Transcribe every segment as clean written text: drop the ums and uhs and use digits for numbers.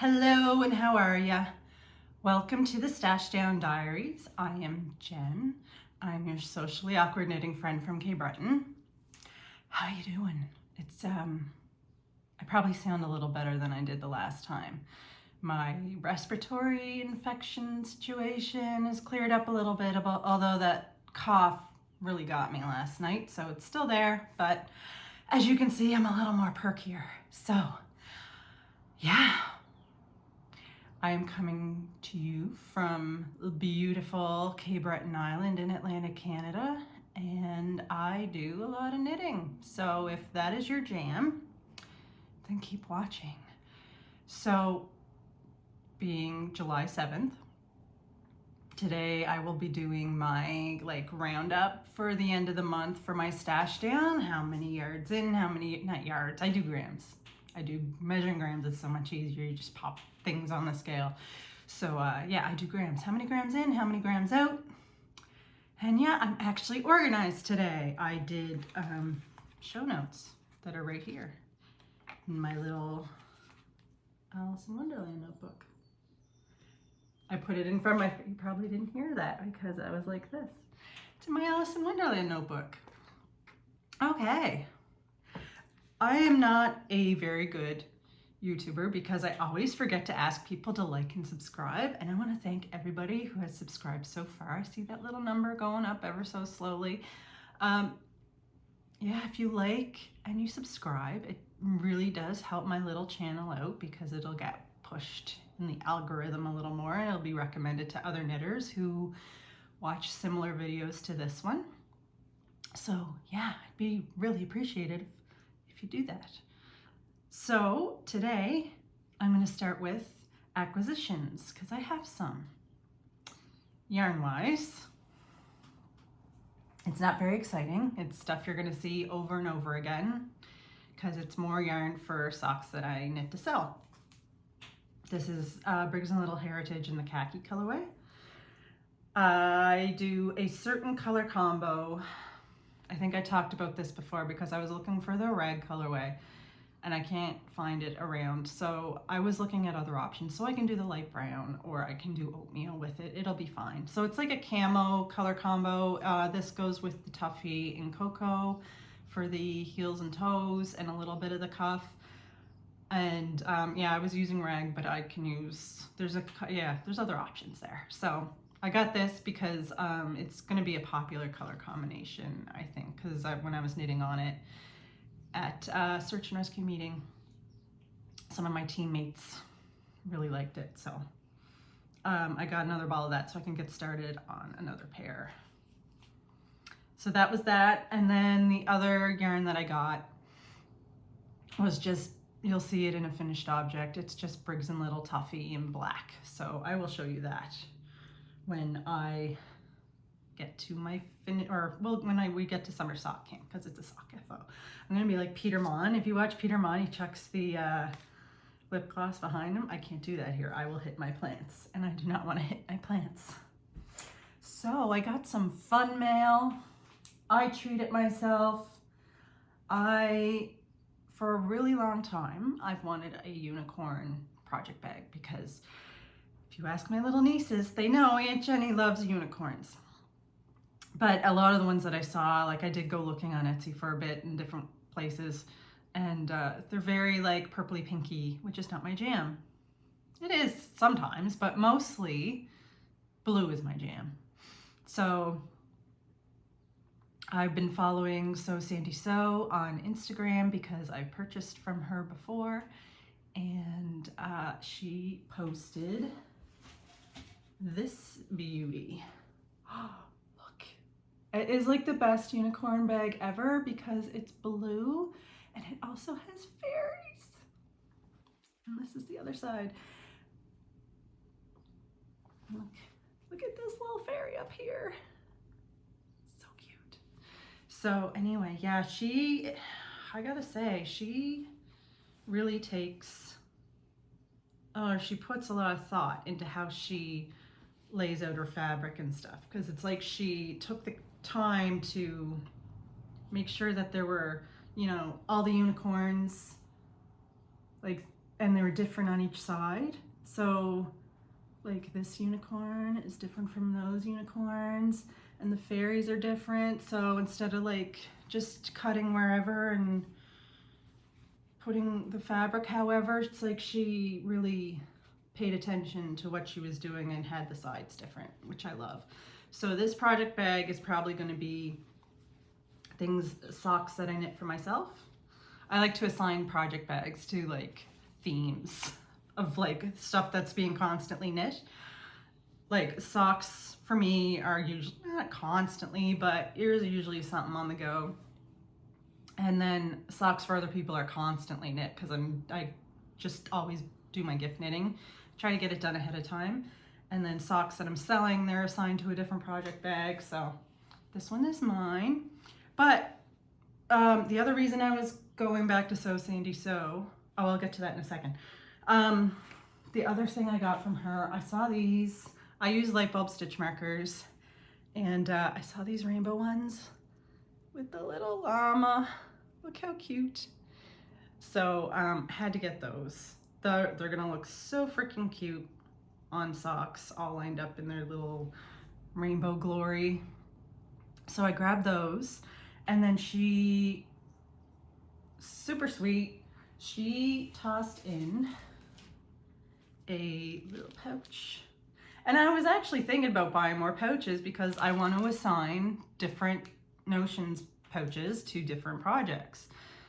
Hello and how are ya? Welcome to the Stash Down Diaries. I am Jen. I'm your socially awkward knitting friend from Cape Breton. How you doing? I probably sound a little better than I did the last time. My respiratory infection situation has cleared up a little bit, although that cough really got me last night, so it's still there, but as you can see, I'm a little more perkier. So, yeah. I am coming to you from beautiful Cape Breton Island in Atlantic Canada, and I do a lot of knitting. So if that is your jam, then keep watching. So being July 7th, today I will be doing my roundup for the end of the month for my stash down. How many yards in, not yards, I do grams. Measuring grams is so much easier. You just pop things on the scale. So yeah, I do grams. How many grams in, how many grams out? And yeah, I'm actually organized today. I did show notes that are right here in my little Alice in Wonderland notebook. I put it in front of my, you probably didn't hear that because I was like this. It's in my Alice in Wonderland notebook. Okay. I am not a very good YouTuber because I always forget to ask people to like and subscribe, and I want to thank everybody who has subscribed so far. I see that little number going up ever so slowly. Yeah, if you like and you subscribe, it really does help my little channel out because it'll get pushed in the algorithm a little more, and it'll be recommended to other knitters who watch similar videos to this one. So yeah, I'd be really appreciated if you do that. So today I'm going to start with acquisitions because I have some. Yarn wise, it's not very exciting. It's stuff you're going to see over and over again because it's more yarn for socks that I knit to sell. This is Briggs & Little Heritage in the khaki colorway. I do a certain color combo. I think I talked about this before because I was looking for the rag colorway and I can't find it around. So I was looking at other options. So I can do the light brown or I can do oatmeal with it. It'll be fine. So it's like a camo color combo. This goes with the Tuffy in cocoa for the heels and toes and a little bit of the cuff. And yeah, I was using rag, but I can use, there's other options there. So I got this because it's going to be a popular color combination, I think, because when I was knitting on it at a search and rescue meeting, some of my teammates really liked it. So I got another ball of that so I can get started on another pair. So that was that. And then the other yarn that I got was just, you'll see it in a finished object. It's just Briggs & Little Tuffy in black. So I will show you that when I get to my when we get to summer sock camp, because it's a sock FO. I'm gonna be like Peter Mon. If you watch Peter Mon, he chucks the lip gloss behind him. I can't do that here. I will hit my plants, and I do not want to hit my plants. So I got some fun mail. I treated myself. For a really long time, I've wanted a unicorn project bag because if you ask my little nieces, they know Aunt Jenny loves unicorns. But a lot of the ones that I saw, like I did go looking on Etsy for a bit in different places, and they're very like purpley pinky, which is not my jam. It is sometimes, but mostly blue is my jam. So I've been following Sew Sandy Sew on Instagram because I purchased from her before, and she posted this beauty. Look, it is like the best unicorn bag ever because it's blue and it also has fairies. And this is the other side. Look at this little fairy up here. So anyway, yeah, I gotta say, she really she puts a lot of thought into how she lays out her fabric and stuff, because it's like she took the time to make sure that there were, all the unicorns, like and they were different on each side. So like this unicorn is different from those unicorns, and the fairies are different. So instead of like just cutting wherever and putting the fabric however, it's like she really paid attention to what she was doing and had the sides different, which I love. So this project bag is probably going to be socks that I knit for myself. I like to assign project bags to like themes of like stuff that's being constantly knit. Like socks for me are usually, not constantly, but there's usually something on the go. And then socks for other people are constantly knit because I just always do my gift knitting, try to get it done ahead of time. And then socks that I'm selling, they're assigned to a different project bag. So this one is mine. But the other reason I was going back to Sew Sandy Sew, oh, I'll get to that in a second. The other thing I got from her, I saw these, I use light bulb stitch markers, and I saw these rainbow ones with the little llama. Look how cute. So had to get those. They're gonna look so freaking cute on socks, all lined up in their little rainbow glory. So I grabbed those, and then she, super sweet, she tossed in a little pouch. And I was actually thinking about buying more pouches because I want to assign different notions pouches to different projects.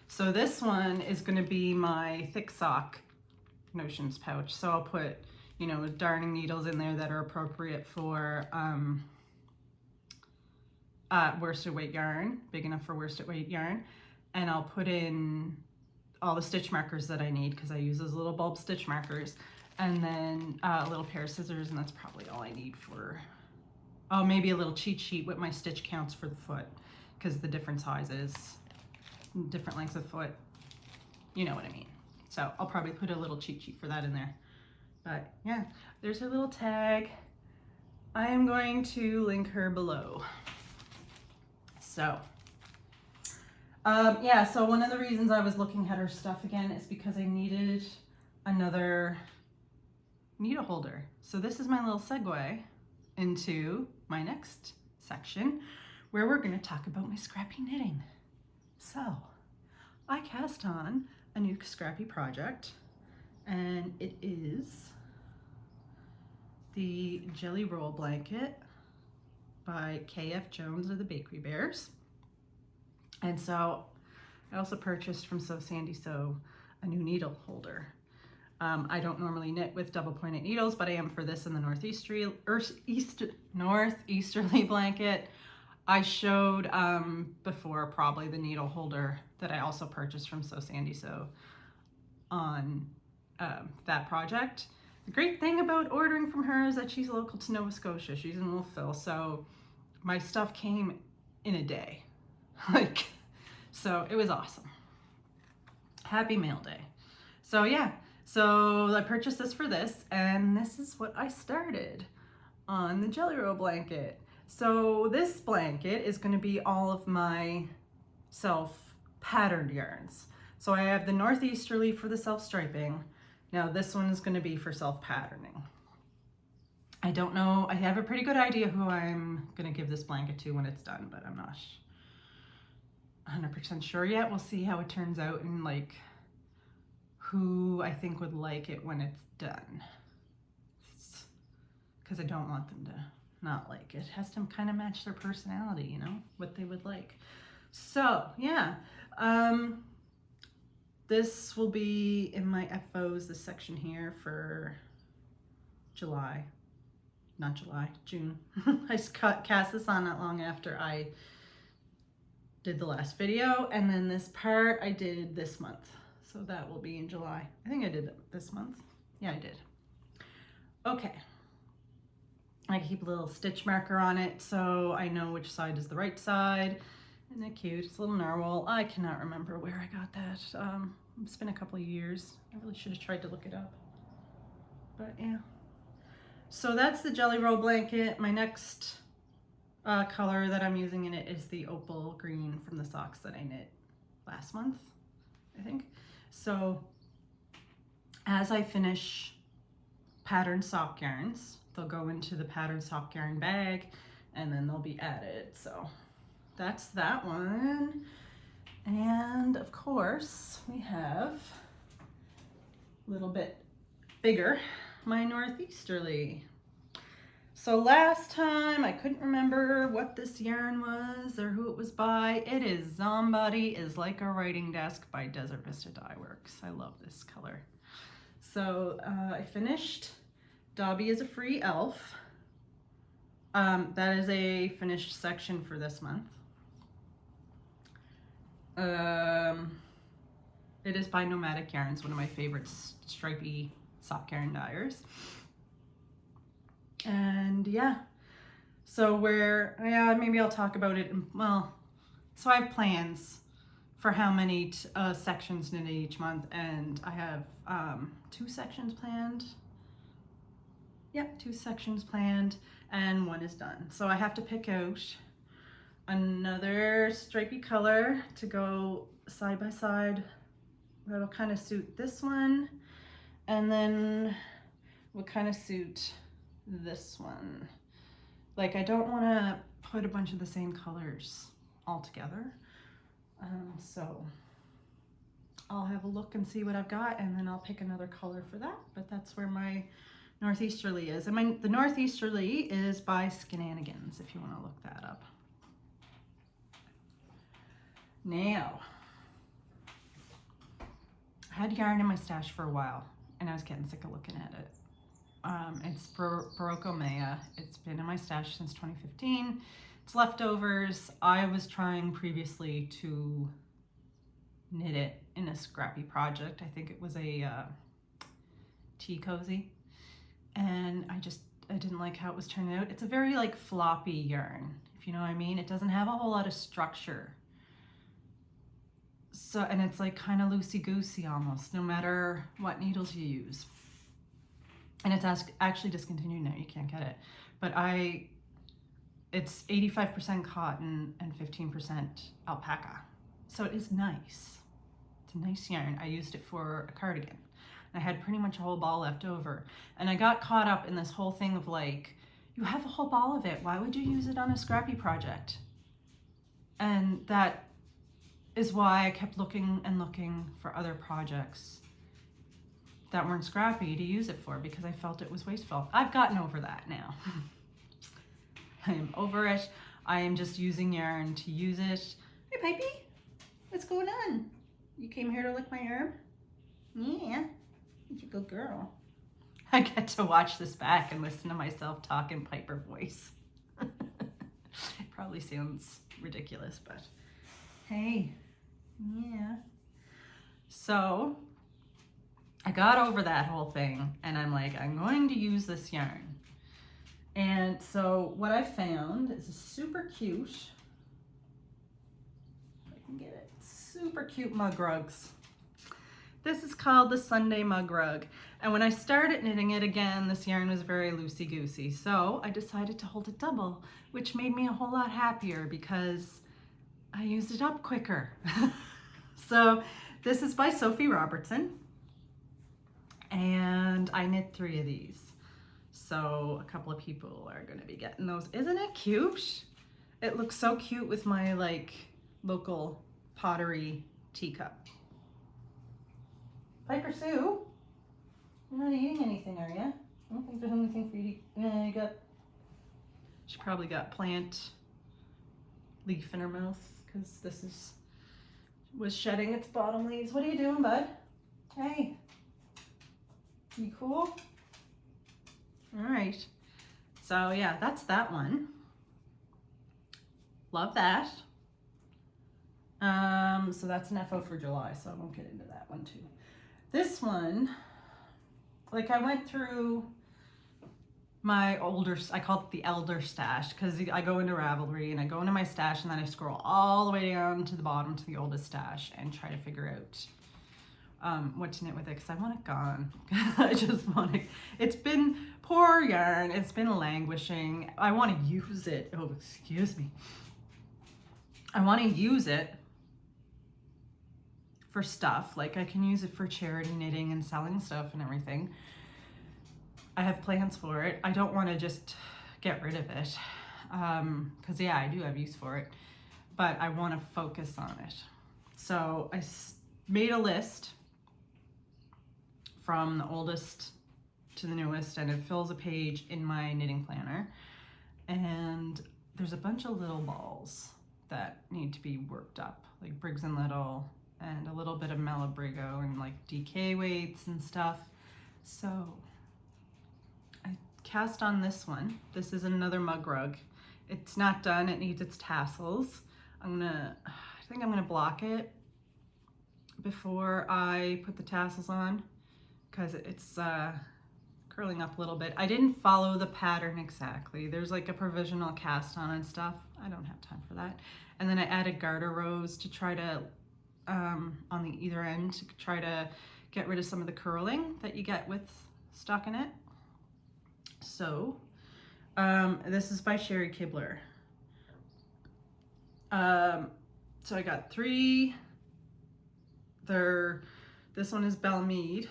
So this one is going to be my thick sock notions pouch. So I'll put, you know, darning needles in there that are appropriate for worsted weight yarn, big enough for worsted weight yarn. And I'll put in all the stitch markers that I need because I use those little bulb stitch markers. And then a little pair of scissors, and that's probably all I need for, oh, maybe a little cheat sheet with my stitch counts for the foot, because the different sizes, different lengths of foot, you know what I mean. So I'll probably put a little cheat sheet for that in there. But yeah, there's her little tag. I am going to link her below. So yeah, so one of the reasons I was looking at her stuff again is because I needed another needle holder. So this is my little segue into my next section where we're going to talk about my scrappy knitting. So I cast on a new scrappy project, and it is the Jelly Roll Blanket by KF Jones of the Bakery Bears. And so I also purchased from Sew Sandy Sew a new needle holder. I don't normally knit with double pointed needles, but I am for this in the northeasterly blanket. I showed before probably the needle holder that I also purchased from Sew Sandy Sew on that project. The great thing about ordering from her is that she's local to Nova Scotia. She's in Wolfville, so my stuff came in a day. Like, so it was awesome. Happy mail day. So yeah. So I purchased this for this, and this is what I started on the Jelly Roll blanket. So this blanket is going to be all of my self-patterned yarns. So I have the northeasterly for the self-striping. Now this one is going to be for self-patterning. I don't know, I have a pretty good idea who I'm going to give this blanket to when it's done, but I'm not 100% sure yet. We'll see how it turns out and like who I think would like it when it's done, because I don't want them to not like it. It has to kind of match their personality, you know, what they would like. So yeah, this will be in my FOs, this section here for July, not July, June. I cast this on not long after I did the last video, and then this part I did this month. So that will be in July. I think I did it this month. Yeah, I did. Okay. I keep a little stitch marker on it so I know which side is the right side. Isn't that cute? It's a little narwhal. I cannot remember where I got that. It's been a couple of years. I really should have tried to look it up. But yeah. So that's the Jelly Roll blanket. My next color that I'm using in it is the opal green from the socks that I knit last month, I think. So as I finish patterned sock yarns, they'll go into the patterned sock yarn bag and then they'll be added. So that's that one. And of course we have a little bit bigger, my Northeasterly. So last time I couldn't remember what this yarn was or who it was by. It is Somebody Is Like a Writing Desk by Desert Vista Dye Works. I love this color. So I finished Dobby is a Free Elf. That is a finished section for this month. It is by Nomadic Yarns, one of my favorite stripy sock yarn dyers. And yeah, so maybe I'll talk about it. Well, so I have plans for how many sections knitted each month, and I have 2 sections planned. Yep, 2 sections planned, and 1 is done. So I have to pick out another stripy color to go side by side that'll kind of suit this one, and then will kind of suit this one. Like, I don't want to put a bunch of the same colors all together, so I'll have a look and see what I've got, and then I'll pick another color for that. But that's where my Northeasterly is. And the Northeasterly is by Skinanigans, if you want to look that up. Now, I had yarn in my stash for a while, and I was getting sick of looking at it. It's Barocco Maya. It's been in my stash since 2015. It's leftovers. I was trying previously to knit it in a Scrappy project. I think it was a tea cozy, and I didn't like how it was turning out. It's a very like floppy yarn, if you know what I mean. It doesn't have a whole lot of structure. So, and it's like kind of loosey-goosey almost, no matter what needles you use. And it's actually discontinued now, you can't get it. But it's 85% cotton and 15% alpaca. So it is nice. It's a nice yarn. I used it for a cardigan. I had pretty much a whole ball left over. And I got caught up in this whole thing of like, you have a whole ball of it. Why would you use it on a Scrappy project? And that is why I kept looking and looking for other projects that weren't Scrappy to use it for, because I felt it was wasteful. I've gotten over that now. I am over it. I am just using yarn to use it. Hey, Pipey, what's going on? You came here to lick my arm? Yeah, you're a good girl. I get to watch this back and listen to myself talk in Piper voice. It probably sounds ridiculous, but hey, yeah. So I got over that whole thing, and I'm like, I'm going to use this yarn. And so what I found is a super cute, if I can get it, super cute mug rugs. This is called the Sunday Mug Rug. And when I started knitting it again, this yarn was very loosey-goosey. So I decided to hold it double, which made me a whole lot happier because I used it up quicker. So this is by Sophie Robertson. And I knit 3 of these. So a couple of people are gonna be getting those. Isn't it cute? It looks so cute with my like local pottery teacup. Piper Sue, you're not eating anything, are you? I don't think there's anything for you to eat. Yeah, you got, she probably got plant leaf in her mouth because this was shedding its bottom leaves. What are you doing, bud? Hey. You cool? All right. So yeah, that's that one. Love that. So that's an FO for July, so I won't get into that one too. This one, like I went through my older, I call it the elder stash, because I go into Ravelry and I go into my stash and then I scroll all the way down to the bottom to the oldest stash and try to figure out what to knit with it, because I want it gone. I just want it. It's been poor yarn. It's been languishing. I want to use it. Oh, excuse me. I want to use it for stuff. Like I can use it for charity knitting and selling stuff and everything. I have plans for it. I don't want to just get rid of it because yeah, I do have use for it, but I want to focus on it. So I made a list from the oldest to the newest, and it fills a page in my knitting planner. And there's a bunch of little balls that need to be worked up, like Briggs and Little and a little bit of Malabrigo and like DK weights and stuff. So I cast on this one. This is another mug rug. It's not done, it needs its tassels. I think I'm gonna block it before I put the tassels on because it's curling up a little bit. I didn't follow the pattern exactly. There's like a provisional cast on and stuff. I don't have time for that. And then I added garter rows to try to, on the either end, to try to get rid of some of the curling that you get with stockinette. So, this is by Sherry Kibler. So I got 3. This one is Belmead.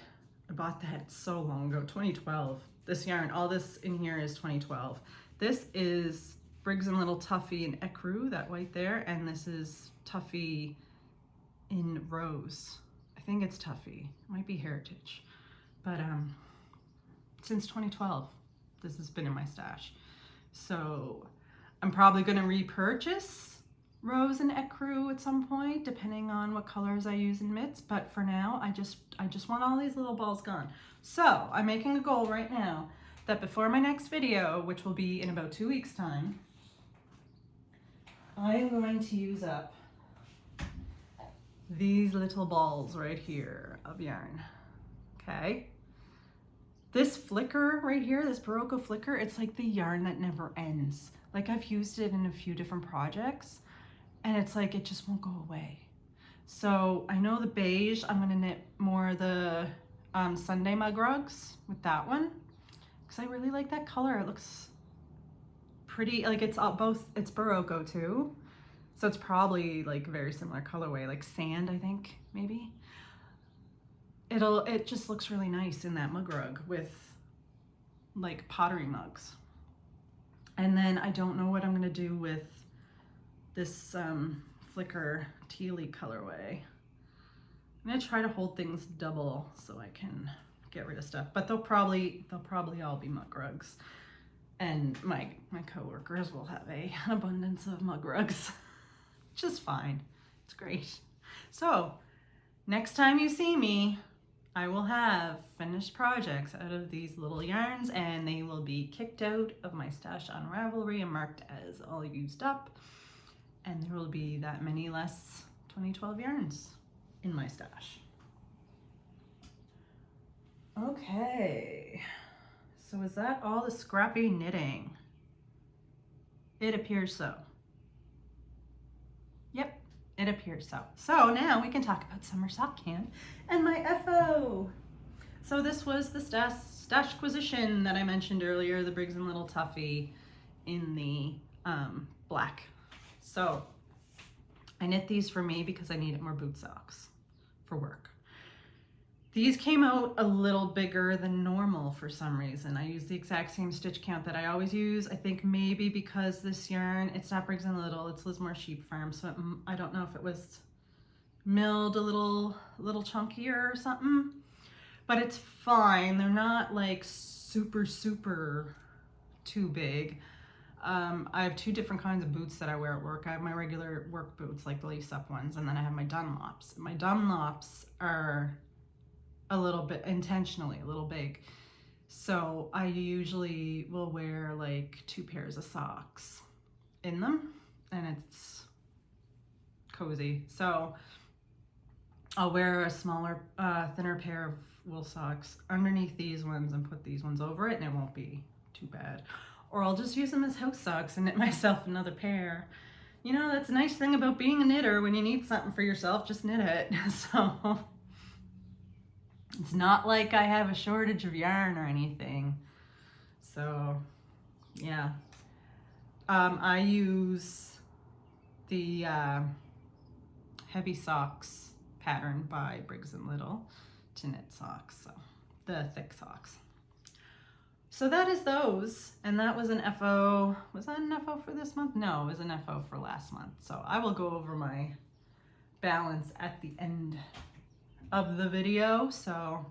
I bought that so long ago, 2012. This yarn, all this in here is 2012. This is Briggs and Little Tuffy in Ecru, that white there, and this is Tuffy in Rose. I think it's Tuffy, it might be Heritage. But since 2012, this has been in my stash. So I'm probably gonna repurchase Rose and Ecru at some point, depending on what colors I use in mitts, but for now I just want all these little balls gone. So I'm making a goal right now that before my next video, which will be in about 2 weeks time, I am going to use up these little balls right here of yarn. Okay, this flicker right here, this Barocco flicker, it's like the yarn that never ends. Like I've used it in a few different projects and it's like it just won't go away. So I know the beige, I'm gonna knit more of the Sunday mug rugs with that one because I really like that color. It looks pretty, like it's Barocco too, so it's probably like very similar colorway, like sand, I think maybe. It just looks really nice in that mug rug with like pottery mugs. And then I don't know what I'm gonna do with this flicker tealy colorway. I'm gonna try to hold things double so I can get rid of stuff, but they'll probably all be mug rugs, and my coworkers will have an abundance of mug rugs, which is fine. It's great. So next time you see me, I will have finished projects out of these little yarns, and they will be kicked out of my stash on Ravelry and marked as all used up. And there will be that many less 2012 yarns in my stash. Okay, so is that all the scrappy knitting? It appears so. Yep, it appears so. So now we can talk about summer sock can and my FO. So this was the stashquisition that I mentioned earlier, the Briggs and Little Tuffy in the black. So I knit these for me because I needed more boot socks for work. These came out a little bigger than normal for some reason. I used the exact same stitch count that I always use. I think maybe because this yarn, it's not Briggs and Little, it's Lismore Sheep Farm, so I don't know if it was milled a little chunkier or something, but it's fine. They're not like super too big. I have 2 different kinds of boots that I wear at work. I have my regular work boots, like the lace-up ones, and then I have my Dunlops. My Dunlops are a little bit, intentionally a little big. So I usually will wear like 2 pairs of socks in them, and it's cozy. So I'll wear a smaller, thinner pair of wool socks underneath these ones and put these ones over it, and it won't be too bad. Or I'll just use them as house socks and knit myself another pair. You know, that's a nice thing about being a knitter. When you need something for yourself, just knit it. So it's not like I have a shortage of yarn or anything. So yeah, I use the Heavy Socks pattern by Briggs & Little to knit socks, so the thick socks. So that is those, and that was an FO. Was that an FO for this month? No, it was an FO for last month. So I will go over my balance at the end of the video. So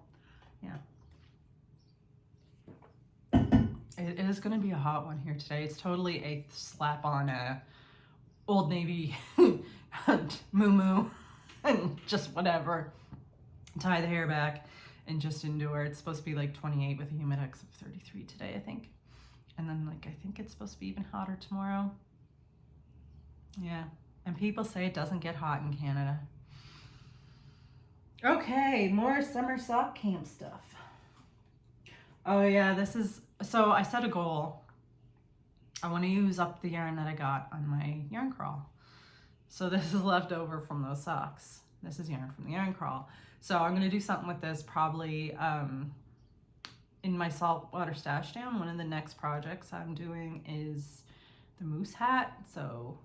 yeah, it is going to be a hot one here today. It's totally a slap on a Old Navy moo and just whatever. Tie the hair back and just endure. It's supposed to be like 28 with a humidex of 33 today, I think. And then like, I think it's supposed to be even hotter tomorrow. Yeah. And people say it doesn't get hot in Canada. Okay, more summer sock camp stuff. Oh yeah, this is, so I set a goal. I want to use up the yarn that I got on my yarn crawl. So this is left over from those socks. This is yarn from the yarn crawl. So I'm going to do something with this probably in my saltwater stash down. One of the next projects I'm doing is the moose hat. So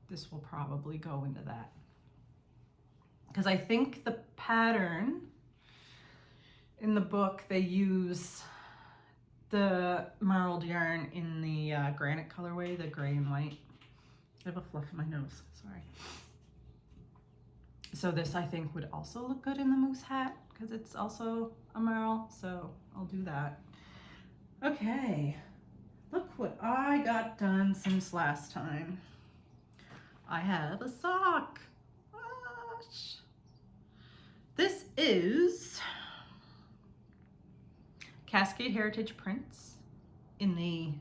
this will probably go into that. Because I think the pattern in the book, they use the marled yarn in the granite colorway, the gray and white. I have a fluff in my nose, sorry. So this I think would also look good in the moose hat because it's also a marl, so I'll do that. Okay, look what I got done since last time. I have a sock. Gosh. This is Cascade Heritage Prints in the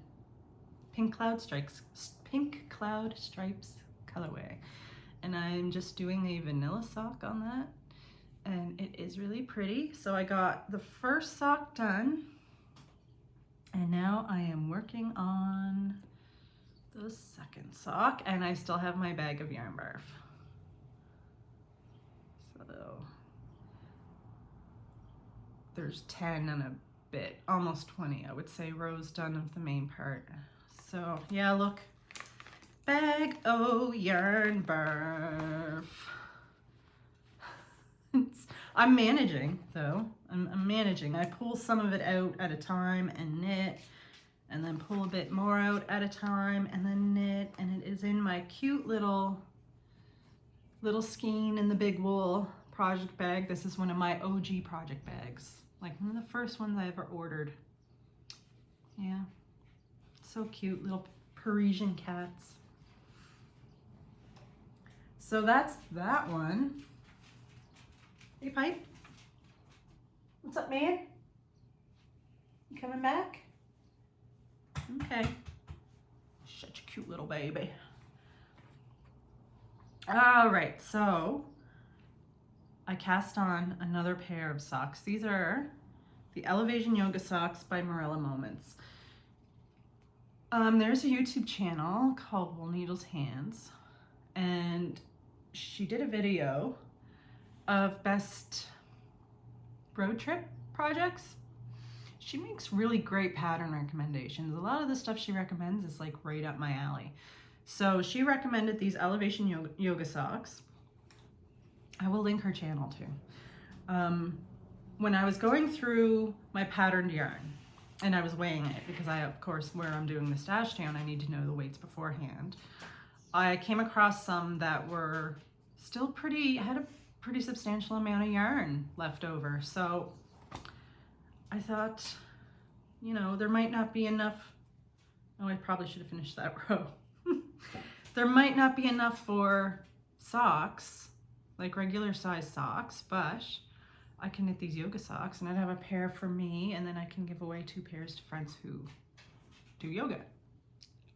Pink Cloud Stripes colorway. And I'm just doing a vanilla sock on that. And it is really pretty. So I got the first sock done. And now I am working on the second sock. And I still have my bag of yarn barf. So there's 10 and a bit, almost 20, I would say, rows done of the main part. So yeah, look. Bag o' yarn barf. I'm managing though. I'm managing. I pull some of it out at a time and knit, and then pull a bit more out at a time and then knit, and it is in my cute little skein in the big wool project bag. This is one of my OG project bags, like one of the first ones I ever ordered. Yeah, so cute, little Parisian cats. So that's that one. Hey, Pipe. What's up, man? You coming back? Okay. Such a cute little baby. All right, so I cast on another pair of socks. These are the Elevation Yoga Socks by Marilla Moments. There's a YouTube channel called Wool Needles Hands, and she did a video of best road trip projects. She makes really great pattern recommendations. A lot of the stuff she recommends is like right up my alley. So she recommended these Elevation Yoga Socks. I will link her channel too. When I was going through my patterned yarn and I was weighing it, because I, of course, where I'm doing the stash down, I need to know the weights beforehand. I came across some that were still had a pretty substantial amount of yarn left over. So I thought, you know, there might not be enough. Oh, I probably should have finished that row. There might not be enough for socks, like regular size socks, but I can knit these yoga socks and I'd have a pair for me, and then I can give away 2 pairs to friends who do yoga.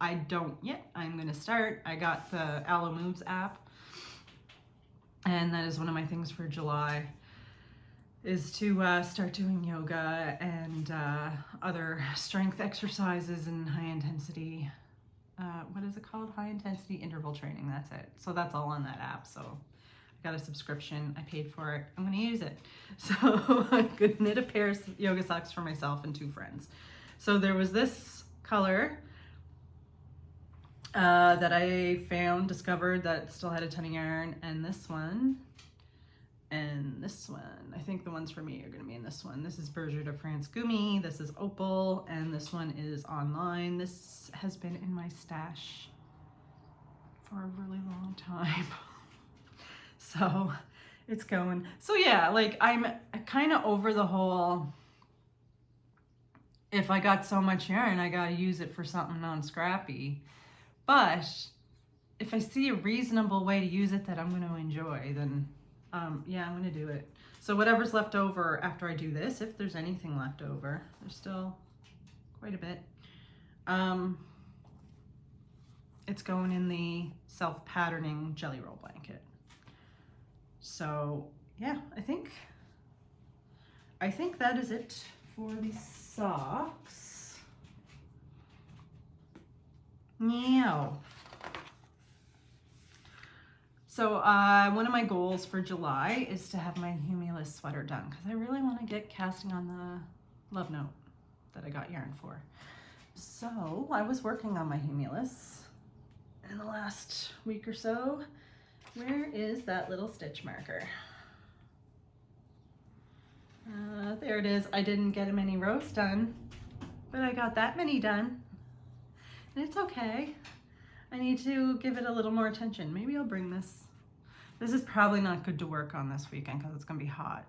I don't yet. I'm gonna start. I got the Aloe Moves app, and that is one of my things for July, is to start doing yoga and other strength exercises and high intensity, what is it called? High intensity interval training, that's it. So that's all on that app. So I got a subscription, I paid for it, I'm gonna use it. So I could knit a pair of yoga socks for myself and 2 friends. So there was this color that I discovered that still had a ton of yarn, and this one and this one. I think the ones for me are going to be in this one. This is Berger de France Gumi, this is Opal, and this one is online. This has been in my stash for a really long time. So it's going. So yeah, like I'm kind of over the whole, if I got so much yarn, I got to use it for something non-scrappy. But if I see a reasonable way to use it that I'm going to enjoy, then yeah, I'm going to do it. So whatever's left over after I do this, if there's anything left over, there's still quite a bit. It's going in the self-patterning jelly roll blanket. So yeah, I think that is it for the socks. Meow. So one of my goals for July is to have my Humulus sweater done because I really want to get casting on the love note that I got yarn for. So I was working on my Humulus in the last week or so. Where is that little stitch marker? There it is. I didn't get many rows done, but I got that many done. And it's okay. I need to give it a little more attention. Maybe I'll bring this. This is probably not good to work on this weekend because it's gonna be hot.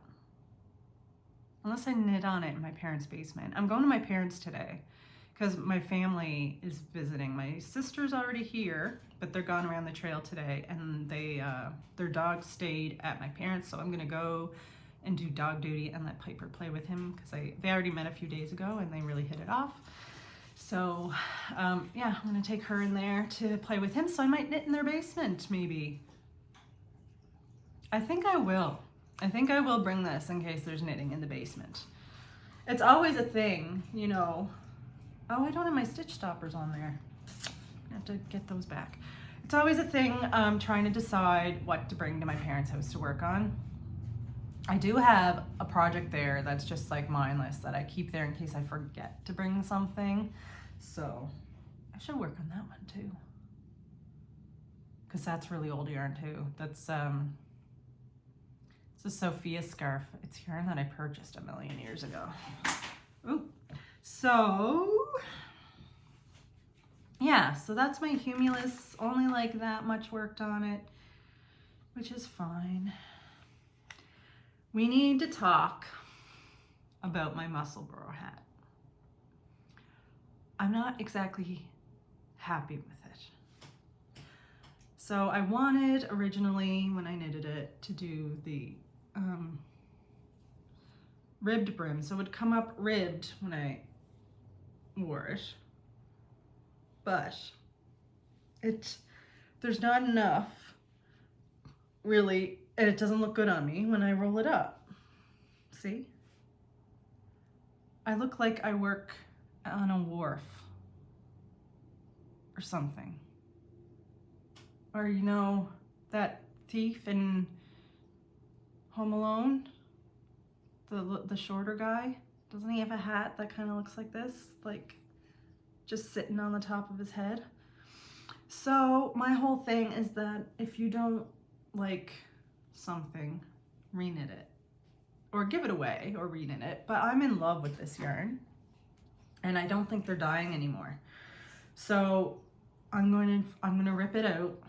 Unless I knit on it in my parents' basement. I'm going to my parents today because my family is visiting. My sister's already here, but they're gone around the trail today, and their dog stayed at my parents, so I'm gonna go and do dog duty and let Piper play with him because they already met a few days ago and they really hit it off. So yeah, I'm gonna take her in there to play with him, so I might knit in their basement maybe. I think I will. I think I will bring this in case there's knitting in the basement. It's always a thing, you know. Oh, I don't have my stitch stoppers on there. I have to get those back. It's always a thing trying to decide what to bring to my parents' house to work on. I do have a project there that's just like mindless that I keep there in case I forget to bring something. So I should work on that one too. Because that's really old yarn too. That's it's a Sophia scarf. It's yarn that I purchased a million years ago. Ooh. So yeah, so that's my Humulus. Only like that much worked on it, which is fine. We need to talk about my Musselborough hat. I'm not exactly happy with it. So I wanted originally, when I knitted it, to do the ribbed brim. So it would come up ribbed when I wore it. But there's not enough, really, and it doesn't look good on me when I roll it up. See? I look like I work on a wharf or something. Or, you know, that thief in Home Alone, the shorter guy, doesn't he have a hat that kind of looks like this? Like, just sitting on the top of his head. So my whole thing is that if you don't like something, reknit it or give it away or reknit it. But I'm in love with this yarn and I don't think they're dying anymore. So I'm going to rip it out.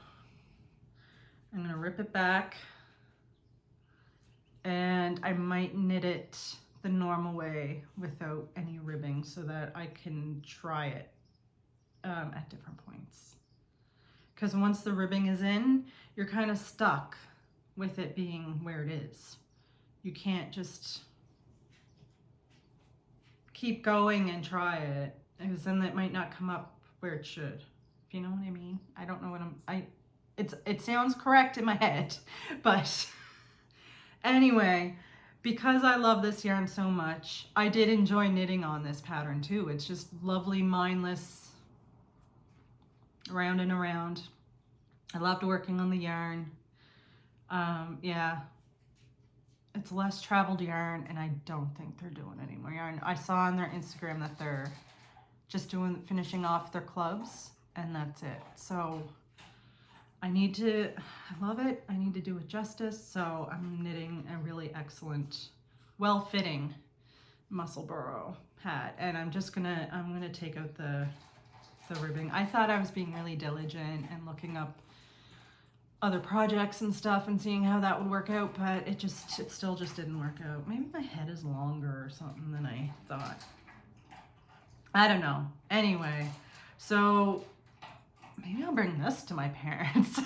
I'm going to rip it back and I might knit it the normal way without any ribbing so that I can try it at different points. Because once the ribbing is in, you're kind of stuck with it being where it is. You can't just keep going and try it, because then it might not come up where it should. If you know what I mean. I don't know what it sounds correct in my head, but anyway, because I love this yarn so much, I did enjoy knitting on this pattern too. It's just lovely, mindless, around and around. I loved working on the yarn. Yeah, it's less traveled yarn, and I don't think they're doing any more yarn. I saw on their Instagram that they're just finishing off their clubs, and that's it. So I love it. I need to do it justice. So I'm knitting a really excellent, well-fitting Musselborough hat. And I'm gonna take out the ribbing. I thought I was being really diligent and looking up other projects and stuff and seeing how that would work out, but it still just didn't work out. Maybe my head is longer or something than I thought. I don't know. Anyway, so maybe I'll bring this to my parents.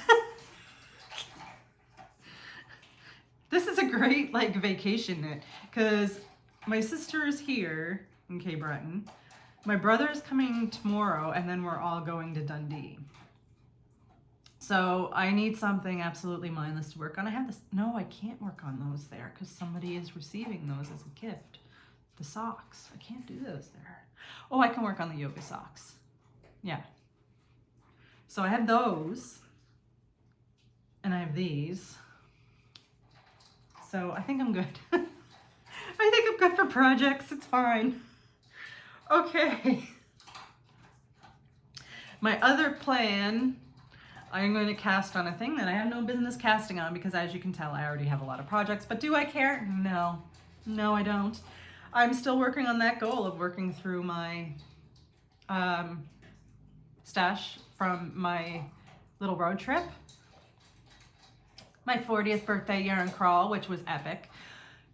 This is a great like vacation knit because my sister is here in Cape Breton. My brother is coming tomorrow and then we're all going to Dundee. So I need something absolutely mindless to work on. I have this, no, I can't work on those there because somebody is receiving those as a gift. The socks, I can't do those there. Oh, I can work on the yoga socks. Yeah. So I have those and I have these. So I think I'm good. I think I'm good for projects, it's fine. Okay. My other plan, I'm going to cast on a thing that I have no business casting on because as you can tell, I already have a lot of projects, but do I care? No, no, I don't. I'm still working on that goal of working through my stash from my little road trip. My 40th birthday yarn crawl, which was epic.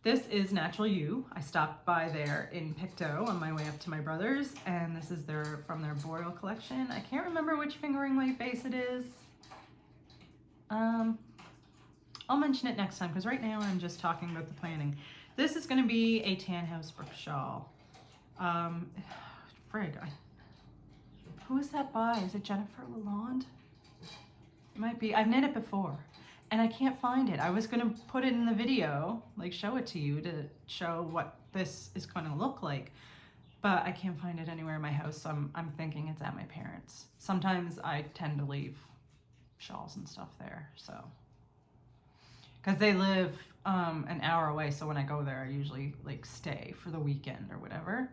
This is Natural You. I stopped by there in Pictou on my way up to my brother's, and this is from their Boreal collection. I can't remember which fingering weight base it is. I'll mention it next time because right now I'm just talking about the planning. This is going to be a Tan House Brook shawl. Who is that by? Is it Jennifer Lalonde? It might be. I've knit it before and I can't find it. I was going to put it in the video, like show it to you to show what this is going to look like, but I can't find it anywhere in my house. So I'm thinking it's at my parents'. Sometimes I tend to leave shawls and stuff there, so because they live an hour away, so when I go there I usually like stay for the weekend or whatever,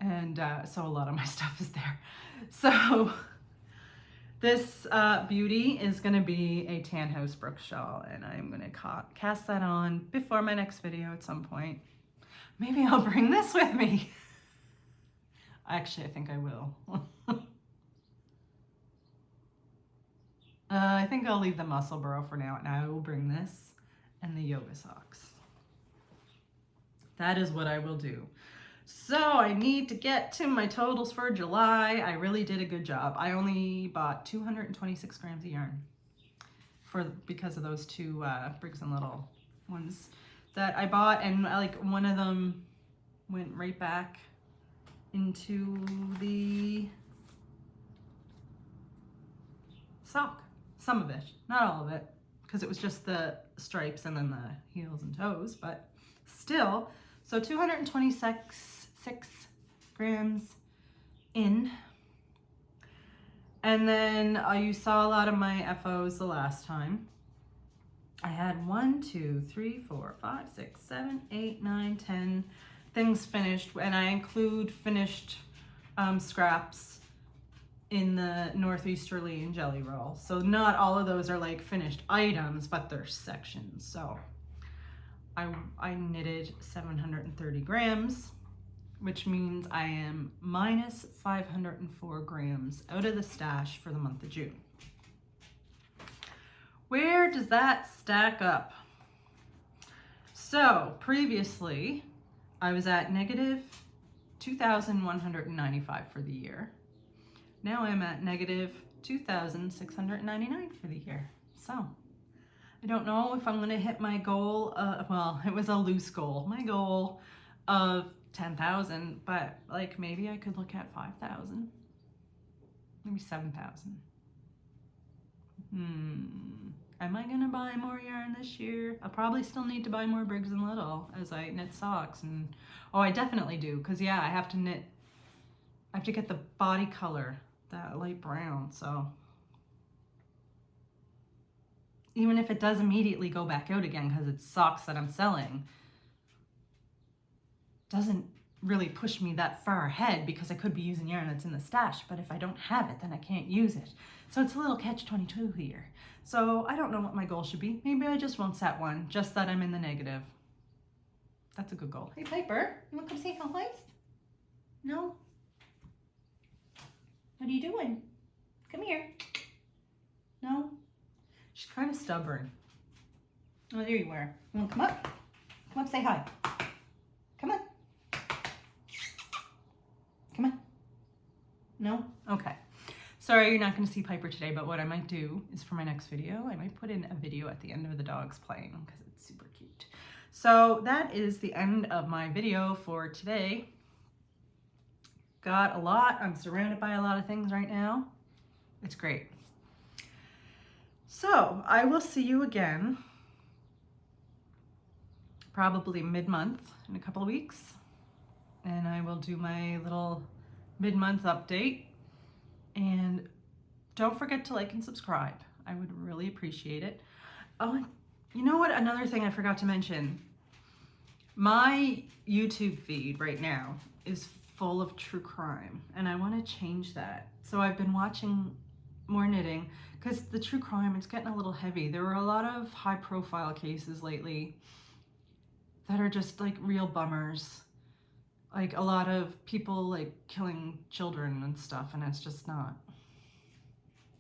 and so a lot of my stuff is there. So this beauty is going to be a Tan House Brook shawl, and I'm going to cast that on before my next video at some point. Maybe I'll bring this with me. Actually, I think I will. I think I'll leave the Musselborough for now, and I will bring this and the yoga socks. That is what I will do. So I need to get to my totals for July. I really did a good job. I only bought 226 grams of yarn because of those two Briggs & Little ones that I bought, and like one of them went right back into the sock. Some of it, not all of it, because it was just the stripes and then the heels and toes, but still. So 226 grams in. And then you saw a lot of my FOs the last time. I had 1, 2, 3, 4, 5, 6, 7, 8, 9, 10 things finished, and I include finished scraps in the Northeasterly and Jelly Roll. So not all of those are like finished items, but they're sections. So I knitted 730 grams, which means I am minus 504 grams out of the stash for the month of June. Where does that stack up? So previously I was at negative 2,195 for the year. Now I'm at negative 2,699 for the year. So I don't know if I'm going to hit my goal. Well, it was a loose goal. My goal of 10,000, but like maybe I could look at 5,000, maybe 7,000. Am I going to buy more yarn this year? I'll probably still need to buy more Briggs & Little as I knit socks. And oh, I definitely do, because yeah, I have to get the body color, that light brown. So even if it does immediately go back out again because it's socks that I'm selling, doesn't really push me that far ahead because I could be using yarn that's in the stash, but if I don't have it, then I can't use it. So it's a little catch-22 here. So I don't know what my goal should be. Maybe I just won't set one, just that I'm in the negative. That's a good goal. Hey Piper, you want to come say hi? No? What are you doing? Come here. No? She's kind of stubborn. Oh, there you are. You want to come up? Come up, say hi. Come on. Come on. No? Okay. Sorry, you're not going to see Piper today, but what I might do is for my next video, I might put in a video at the end of the dogs playing because it's super cute. So that is the end of my video for today. Got a lot. I'm surrounded by a lot of things right now. It's great. So I will see you again probably mid-month in a couple of weeks, and I will do my little mid-month update. And don't forget to like and subscribe. I would really appreciate it. Oh, you know what? Another thing I forgot to mention. My YouTube feed right now is full of true crime, and I want to change that. So I've been watching more knitting because the true crime, it's getting a little heavy. There were a lot of high-profile cases lately that are just like real bummers. Like a lot of people like killing children and stuff, and it's just not.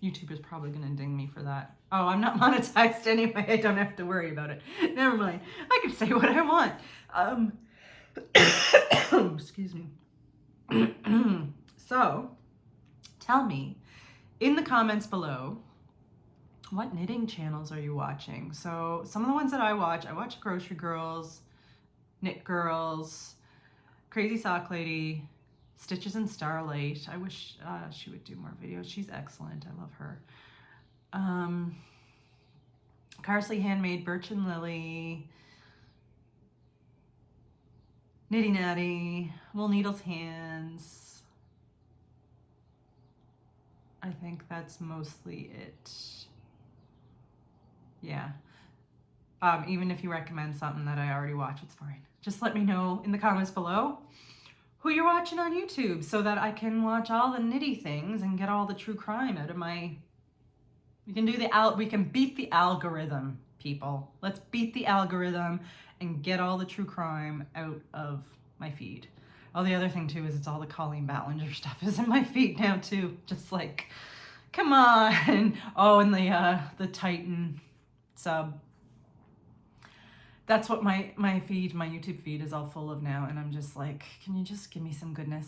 YouTube is probably gonna ding me for that. Oh, I'm not monetized anyway. I don't have to worry about it. Never mind. I can say what I want. Excuse me. So, tell me in the comments below, what knitting channels are you watching? So some of the ones that I watch Grocery Girls, Knit Girls, Crazy Sock Lady, Stitches and Starlight. I wish she would do more videos. She's excellent. I love her. Carsley Handmade, Birch and Lily, Nitty Natty, Wool Needles Hands. I think that's mostly it. Yeah. Even if you recommend something that I already watch, it's fine. Just let me know in the comments below who you're watching on YouTube so that I can watch all the nitty things and get all the true crime out of my... We can beat the algorithm, people. Let's beat the algorithm and get all the true crime out of my feed. Oh, the other thing too is it's all the Colleen Ballinger stuff is in my feed now too. Just like, come on. Oh, and the Titan sub. That's what my YouTube feed is all full of now, and I'm just like, can you just give me some goodness?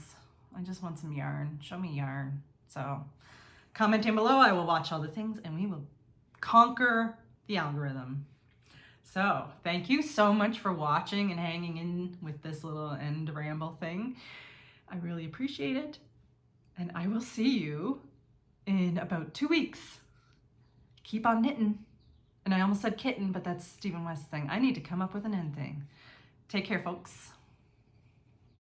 I just want some yarn. Show me yarn. So comment down below. I will watch all the things, and we will conquer the algorithm. So thank you so much for watching and hanging in with this little end ramble thing. I really appreciate it, and I will see you in about 2 weeks. Keep on knitting. And I almost said kitten, but that's Stephen West's thing. I need to come up with an end thing. Take care, folks.